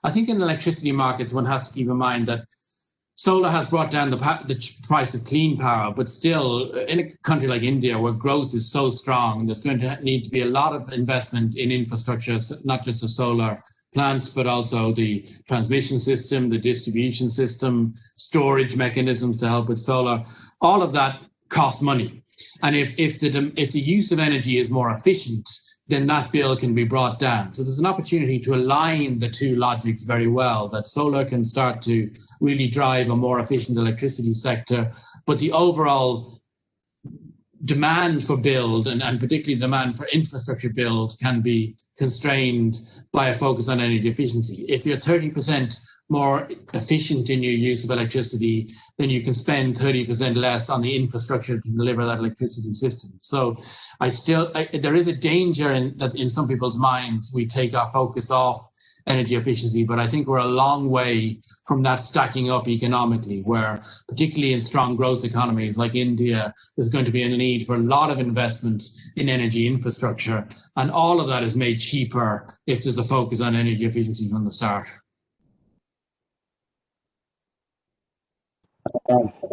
I think in electricity markets, one has to keep in mind that solar has brought down the price of clean power, but still in a country like India, where growth is so strong, there's going to need to be a lot of investment in infrastructure, not just the solar plants, but also the transmission system, the distribution system, storage mechanisms to help with solar. All of that costs money. And if the use of energy is more efficient, then that bill can be brought down. So there's an opportunity to align the two logics very well, that solar can start to really drive a more efficient electricity sector, but the overall demand for build, and particularly demand for infrastructure build, can be constrained by a focus on energy efficiency. If you're 30% more efficient in your use of electricity, then you can spend 30% less on the infrastructure to deliver that electricity system. So there is a danger that in some people's minds we take our focus off energy efficiency, but I think we're a long way from that stacking up economically, where particularly in strong growth economies like India, there's going to be a need for a lot of investment in energy infrastructure. And all of that is made cheaper if there's a focus on energy efficiency from the start.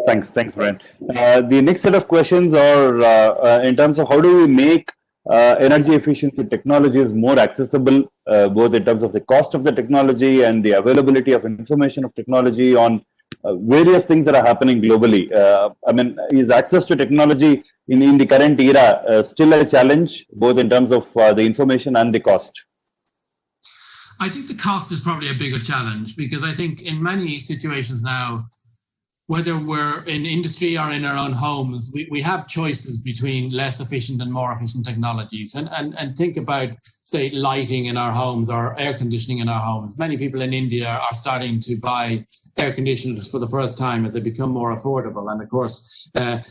Thanks, Brian. The next set of questions are in terms of how do we make energy efficiency technologies more accessible, both in terms of the cost of the technology and the availability of information of technology on various things that are happening globally. I mean, is access to technology in the current era still a challenge, both in terms of the information and the cost? I think the cost is probably a bigger challenge, because I think in many situations now, whether we're in industry or in our own homes, we have choices between less efficient and more efficient technologies. And think about, say, lighting in our homes or air conditioning in our homes. Many people in India are starting to buy air conditioners for the first time as they become more affordable. And of course,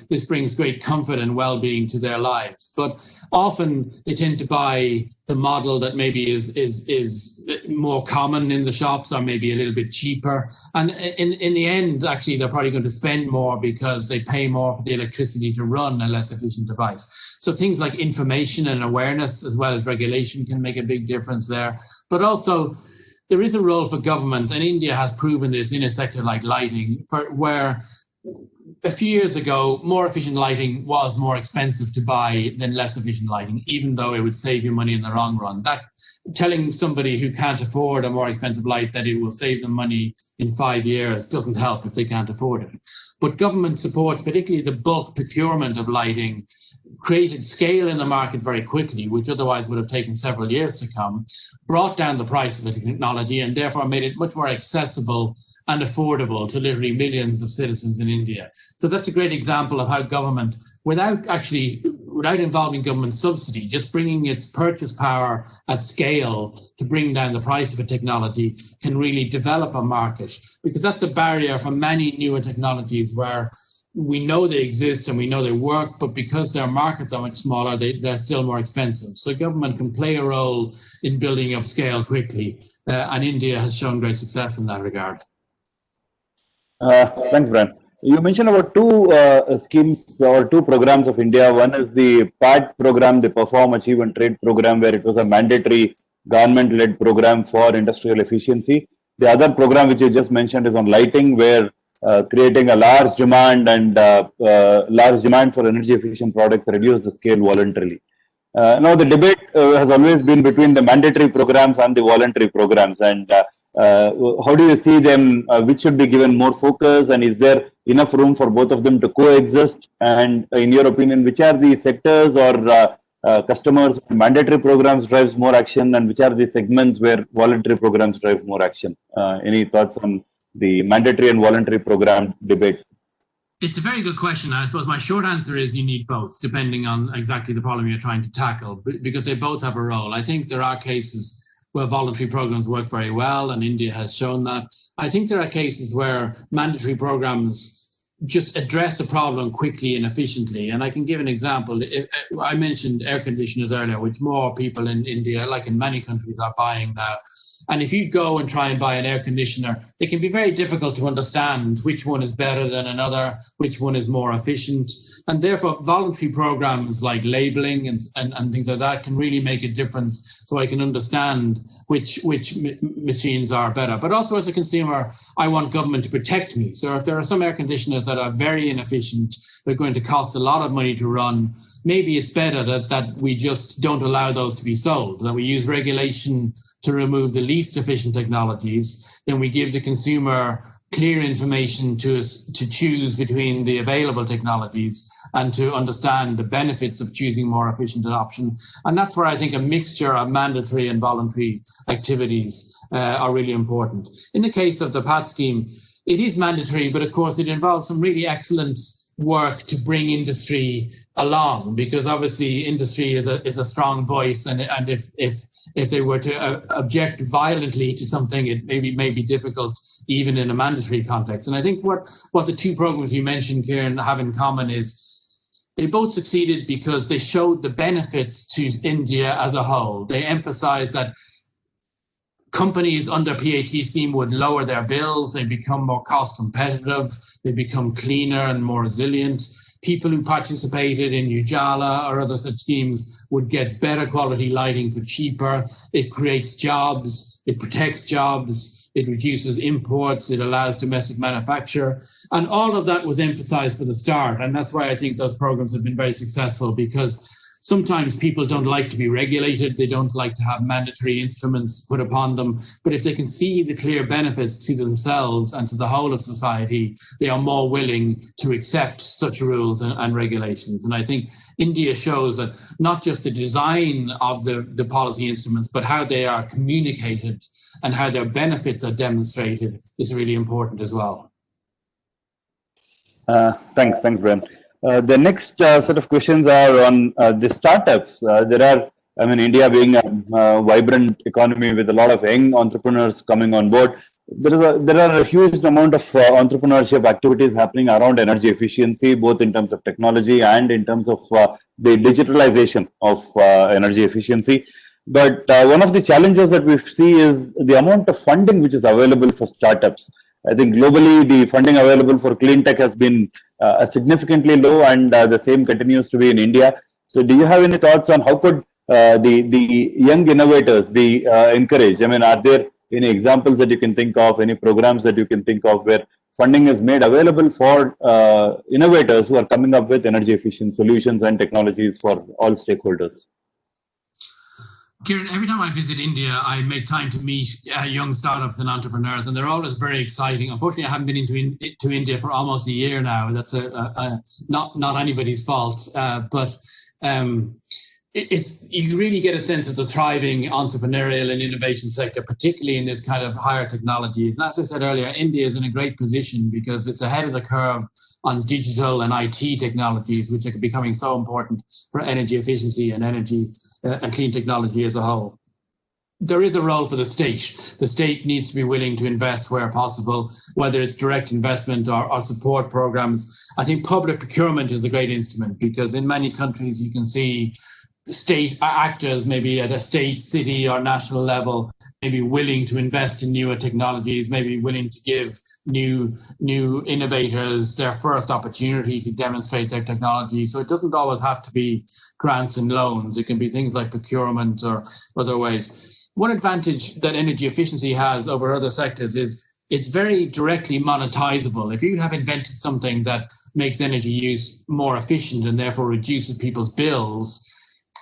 this brings great comfort and well-being to their lives. But often they tend to buy the model that maybe is more common in the shops, or maybe a little bit cheaper. And in the end, actually, they're probably going to spend more because they pay more for the electricity to run a less efficient device. So things like information and awareness, as well as regulation, can make a big difference there. But also, there is a role for government, and India has proven this in a sector like lighting, where a few years ago, more efficient lighting was more expensive to buy than less efficient lighting, even though it would save you money in the long run. That telling somebody who can't afford a more expensive light that it will save them money in 5 years doesn't help if they can't afford it. But government supports, particularly the bulk procurement of lighting, created scale in the market very quickly, which otherwise would have taken several years to come, brought down the prices of the technology, and therefore made it much more accessible and affordable to literally millions of citizens in India. So that's a great example of how government, without involving government subsidy, just bringing its purchase power at scale to bring down the price of a technology, can really develop a market. Because that's a barrier for many newer technologies where we know they exist and we know they work, but because their markets are much smaller, they're still more expensive. So government can play a role in building up scale quickly, and India has shown great success in that regard. Thanks, Brian. You mentioned about two schemes or two programs of India. One is the PAT program, the Perform, Achieve and Trade program, where it was a mandatory government-led program for industrial efficiency. The other program which you just mentioned is on lighting, where creating a large demand and large demand for energy efficient products reduce the scale voluntarily. Now the debate has always been between the mandatory programs and the voluntary programs, and how do you see them? Which should be given more focus, and is there enough room for both of them to coexist? And in your opinion, which are the sectors or customers where mandatory programs drives more action, and which are the segments where voluntary programs drive more action? Any thoughts on the mandatory and voluntary program debate? It's a very good question. I suppose my short answer is you need both, depending on exactly the problem you're trying to tackle, because they both have a role. I think there are cases where voluntary programs work very well, and India has shown that. I think there are cases where mandatory programs just address a problem quickly and efficiently. And I can give an example. I mentioned air conditioners earlier, which more people in India, like in many countries, are buying now. And if you go and try and buy an air conditioner, it can be very difficult to understand which one is better than another, which one is more efficient. And therefore, voluntary programs like labeling and things like that can really make a difference, so I can understand which machines are better. But also as a consumer, I want government to protect me. So if there are some air conditioners that are very inefficient, they're going to cost a lot of money to run, maybe it's better that we just don't allow those to be sold, that we use regulation to remove the least efficient technologies, then we give the consumer clear information to choose between the available technologies and to understand the benefits of choosing more efficient adoption. And that's where I think a mixture of mandatory and voluntary activities are really important. In the case of the PAT scheme, it is mandatory, but of course it involves some really excellent work to bring industry along, because obviously industry is a strong voice, and if they were to object violently to something, it may be difficult even in a mandatory context. And I think what the two programs you mentioned, Kieran, have in common is they both succeeded because they showed the benefits to India as a whole. They emphasized that companies under PAT scheme would lower their bills, they become more cost competitive, they become cleaner and more resilient. People who participated in Ujala or other such schemes would get better quality lighting for cheaper. It creates jobs, it protects jobs, it reduces imports, it allows domestic manufacture. And all of that was emphasized for the start. And that's why I think those programs have been very successful, because sometimes people don't like to be regulated. They don't like to have mandatory instruments put upon them. But if they can see the clear benefits to themselves and to the whole of society, they are more willing to accept such rules and regulations. And I think India shows that not just the design of the policy instruments, but how they are communicated and how their benefits are demonstrated is really important as well. Thanks, Brian. The next set of questions are on the startups. India being a vibrant economy with a lot of young entrepreneurs coming on board, there are a huge amount of entrepreneurship activities happening around energy efficiency, both in terms of technology and in terms of the digitalization of energy efficiency. But one of the challenges that we see is the amount of funding which is available for startups. I think globally, the funding available for clean tech has been significantly low, and the same continues to be in India. So do you have any thoughts on how could the young innovators be encouraged? I mean, are there any examples that you can think of, any programs that you can think of where funding is made available for innovators who are coming up with energy efficient solutions and technologies for all stakeholders? Kieran, every time I visit India, I make time to meet young startups and entrepreneurs, and they're always very exciting. Unfortunately, I haven't been to India for almost a year now. That's not anybody's fault, but you really get a sense of the thriving entrepreneurial and innovation sector, particularly in this kind of higher technology. And as I said earlier, India is in a great position because it's ahead of the curve on digital and IT technologies, which are becoming so important for energy efficiency and energy and clean technology as a whole. There is a role for the state. The state needs to be willing to invest where possible, whether it's direct investment or support programs. I think public procurement is a great instrument because in many countries you can see state actors, maybe at a state, city or national level, maybe willing to invest in newer technologies, maybe willing to give new innovators their first opportunity to demonstrate their technology. So it doesn't always have to be grants and loans. It can be things like procurement or other ways. One advantage that energy efficiency has over other sectors is it's very directly monetizable. If you have invented something that makes energy use more efficient and therefore reduces people's bills,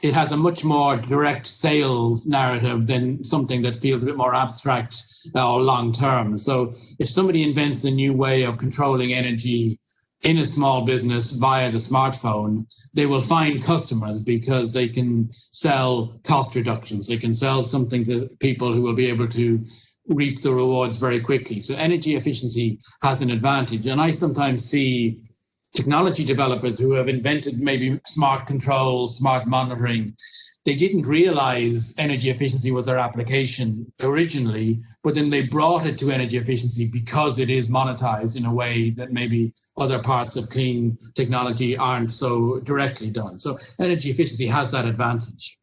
it has a much more direct sales narrative than something that feels a bit more abstract or long term. So if somebody invents a new way of controlling energy in a small business via the smartphone, they will find customers because they can sell cost reductions. They can sell something to people who will be able to reap the rewards very quickly. So energy efficiency has an advantage. And I sometimes see technology developers who have invented maybe smart controls, smart monitoring. They didn't realize energy efficiency was their application originally, but then they brought it to energy efficiency because it is monetized in a way that maybe other parts of clean technology aren't so directly done. So energy efficiency has that advantage.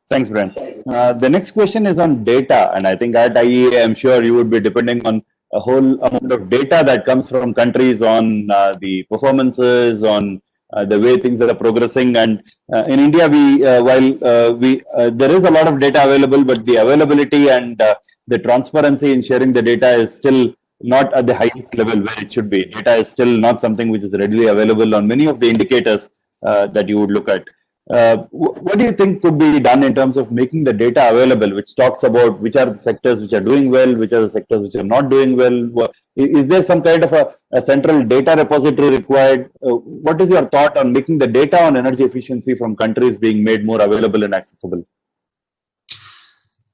Thanks, Brian. The next question is on data. And I think at IEA, I'm sure you would be depending on a whole amount of data that comes from countries on the performances, on the way things are progressing. And in India, there is a lot of data available, but the availability and the transparency in sharing the data is still not at the highest level where it should be. Data is still not something which is readily available on many of the indicators that you would look at. What do you think could be done in terms of making the data available, which talks about which are the sectors which are doing well, which are the sectors which are not doing well? Is there some kind of a central data repository required? What is your thought on making the data on energy efficiency from countries being made more available and accessible?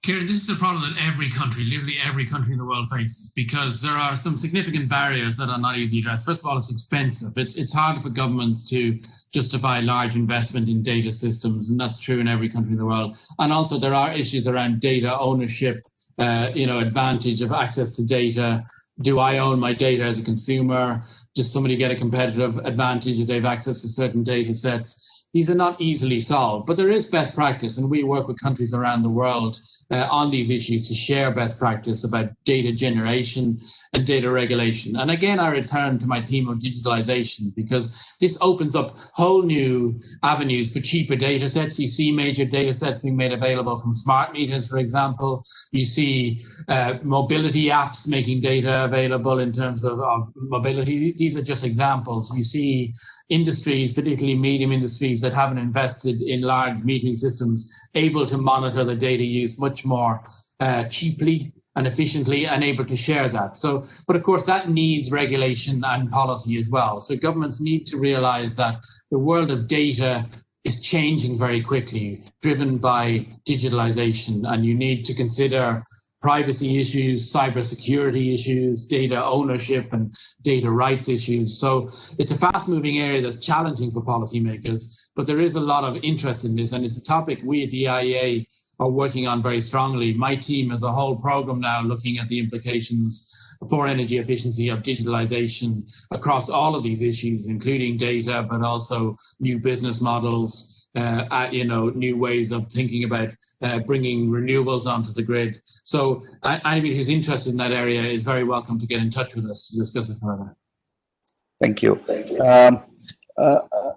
Kieran, this is a problem that every country, literally every country in the world faces, because there are some significant barriers that are not easily addressed. First of all, it's expensive. It's hard for governments to justify large investment in data systems, and that's true in every country in the world. And also there are issues around data ownership, advantage of access to data. Do I own my data as a consumer? Does somebody get a competitive advantage if they have access to certain data sets? These are not easily solved, but there is best practice, and we work with countries around the world on these issues to share best practice about data generation and data regulation. And again, I return to my theme of digitalization, because this opens up whole new avenues for cheaper data sets. You see major data sets being made available from smart meters, for example. You see mobility apps making data available in terms of mobility. These are just examples. You see industries, particularly medium industries, that haven't invested in large metering systems, able to monitor the data use much more cheaply and efficiently, and able to share that. So, but of course that needs regulation and policy as well. So governments need to realize that the world of data is changing very quickly, driven by digitalization, and you need to consider privacy issues, cybersecurity issues, data ownership and data rights issues. So it's a fast-moving area that's challenging for policymakers, but there is a lot of interest in this, and it's a topic we at the IEA are working on very strongly. My team has a whole program now looking at the implications for energy efficiency of digitalization across all of these issues, including data, but also new business models, new ways of thinking about bringing renewables onto the grid. So anybody who's interested in that area is very welcome to get in touch with us to discuss it further. Thank you.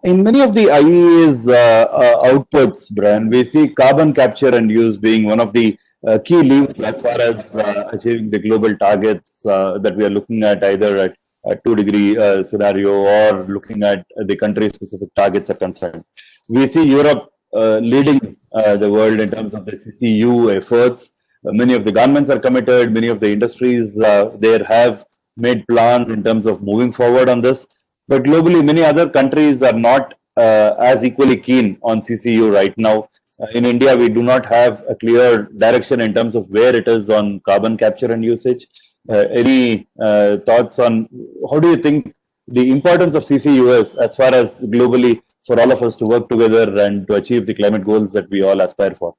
In many of the IEA's outputs, Brian, we see carbon capture and use being one of the key levers as far as achieving the global targets that we are looking at, either at a 2-degree scenario or looking at the country-specific targets are concerned. We see Europe leading the world in terms of the CCU efforts. Many of the governments are committed. Many of the industries there have made plans in terms of moving forward on this. But globally, many other countries are not as equally keen on CCU right now. In India, we do not have a clear direction in terms of where it is on carbon capture and usage. Any thoughts on how do you think the importance of CCU is as far as globally for all of us to work together and to achieve the climate goals that we all aspire for?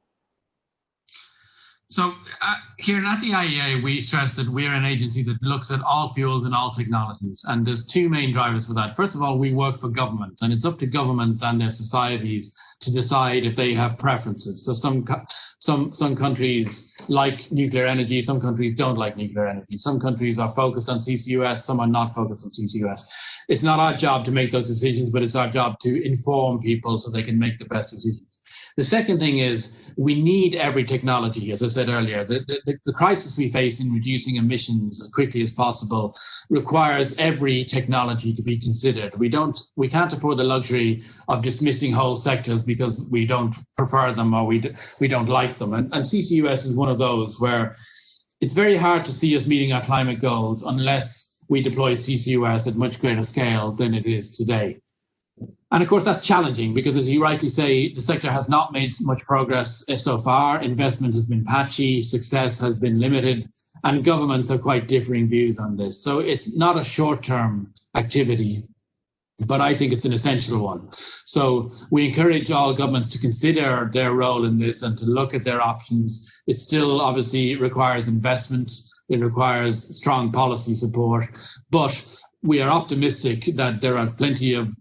So here at the IEA, we stress that we're an agency that looks at all fuels and all technologies. And there's two main drivers for that. First of all, we work for governments, and it's up to governments and their societies to decide if they have preferences. So some countries like nuclear energy, some countries don't like nuclear energy. Some countries are focused on CCUS, some are not focused on CCUS. It's not our job to make those decisions, but it's our job to inform people so they can make the best decisions. The second thing is we need every technology, as I said earlier. The crisis we face in reducing emissions as quickly as possible requires every technology to be considered. We can't afford the luxury of dismissing whole sectors because we don't prefer them or we don't like them. And CCUS is one of those where it's very hard to see us meeting our climate goals unless we deploy CCUS at much greater scale than it is today. And of course, that's challenging because, as you rightly say, the sector has not made much progress so far. Investment has been patchy, success has been limited, and governments have quite differing views on this. So it's not a short-term activity, but I think it's an essential one. So we encourage all governments to consider their role in this and to look at their options. It still obviously requires investment. It requires strong policy support, but we are optimistic that there are plenty of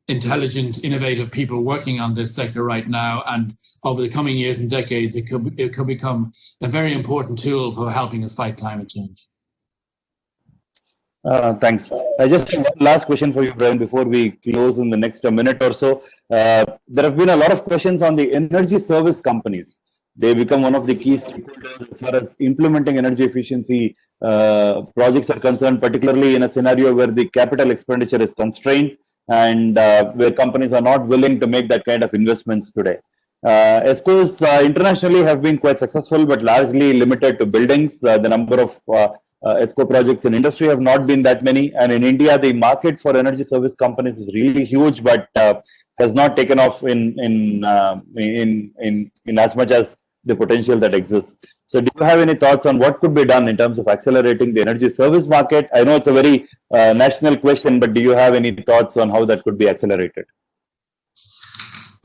intelligent, innovative people working on this sector right now, and over the coming years and decades, it could become a very important tool for helping us fight climate change. Thanks. I just have one last question for you, Brian, before we close in the next minute or so. There have been a lot of questions on the energy service companies. They become one of the key stakeholders as far as implementing energy efficiency projects are concerned, particularly in a scenario where the capital expenditure is constrained and where companies are not willing to make that kind of investments today. ESCOs internationally have been quite successful, but largely limited to buildings. The number of ESCO projects in industry have not been that many. And in India, the market for energy service companies is really huge, but has not taken off in as much as the potential that exists. So do you have any thoughts on what could be done in terms of accelerating the energy service market? I know it's a very national question, but do you have any thoughts on how that could be accelerated?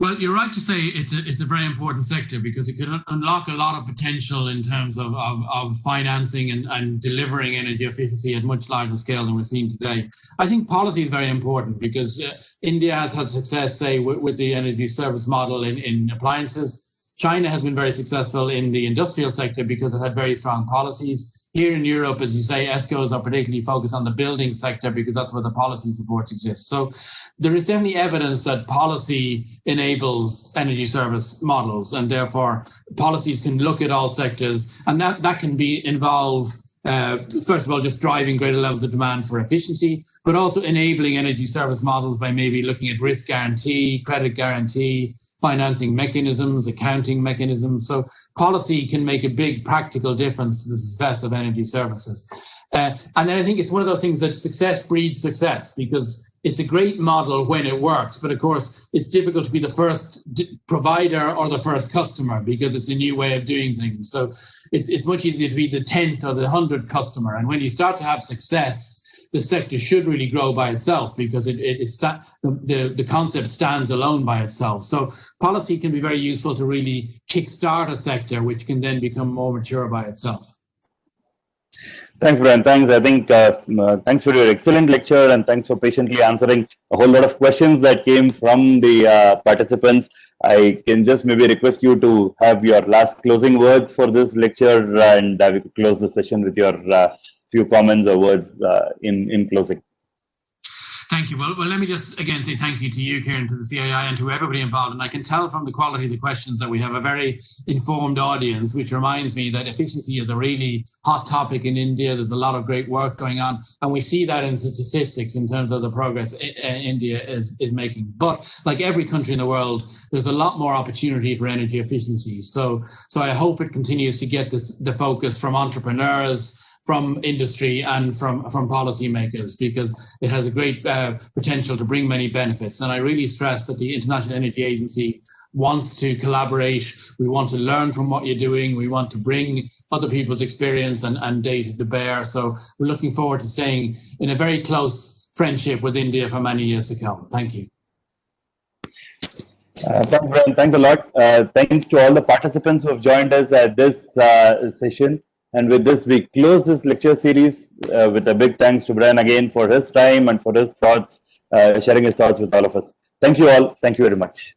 Well, you're right to say it's a very important sector because it could unlock a lot of potential in terms of financing and delivering energy efficiency at much larger scale than we're seeing today. I think policy is very important because India has had success, say, with the energy service model in appliances. China has been very successful in the industrial sector because it had very strong policies. Here in Europe, as you say, ESCOs are particularly focused on the building sector because that's where the policy support exists. So there is definitely evidence that policy enables energy service models, and therefore policies can look at all sectors, and that can involve first of all, just driving greater levels of demand for efficiency, but also enabling energy service models by maybe looking at risk guarantee, credit guarantee, financing mechanisms, accounting mechanisms. So policy can make a big practical difference to the success of energy services. And then I think it's one of those things that success breeds success, because it's a great model when it works, but of course it's difficult to be the first provider or the first customer because it's a new way of doing things. So it's much easier to be the 10th or the 100th customer. And when you start to have success, the sector should really grow by itself because the concept stands alone by itself. So policy can be very useful to really kickstart a sector, which can then become more mature by itself. Thanks, Brian. Thanks. I think thanks for your excellent lecture, and thanks for patiently answering a whole lot of questions that came from the participants. I can just maybe request you to have your last closing words for this lecture, and we could close the session with your few comments or words in closing. Thank you. Well, let me just again say thank you to you, Kieran, to the CII, and to everybody involved. And I can tell from the quality of the questions that we have a very informed audience, which reminds me that efficiency is a really hot topic in India. There's a lot of great work going on, and we see that in statistics in terms of the progress India is making. But like every country in the world, there's a lot more opportunity for energy efficiency. So I hope it continues to get the focus from entrepreneurs, from industry, and from policymakers, because it has a great potential to bring many benefits. And I really stress that the International Energy Agency wants to collaborate. We want to learn from what you're doing. We want to bring other people's experience and data to bear. So we're looking forward to staying in a very close friendship with India for many years to come. Thank you. Thanks, Brian. Thanks a lot. Thanks to all the participants who have joined us at this session. And with this, we close this lecture series with a big thanks to Brian again for his time and for his thoughts, sharing his thoughts with all of us. Thank you all. Thank you very much.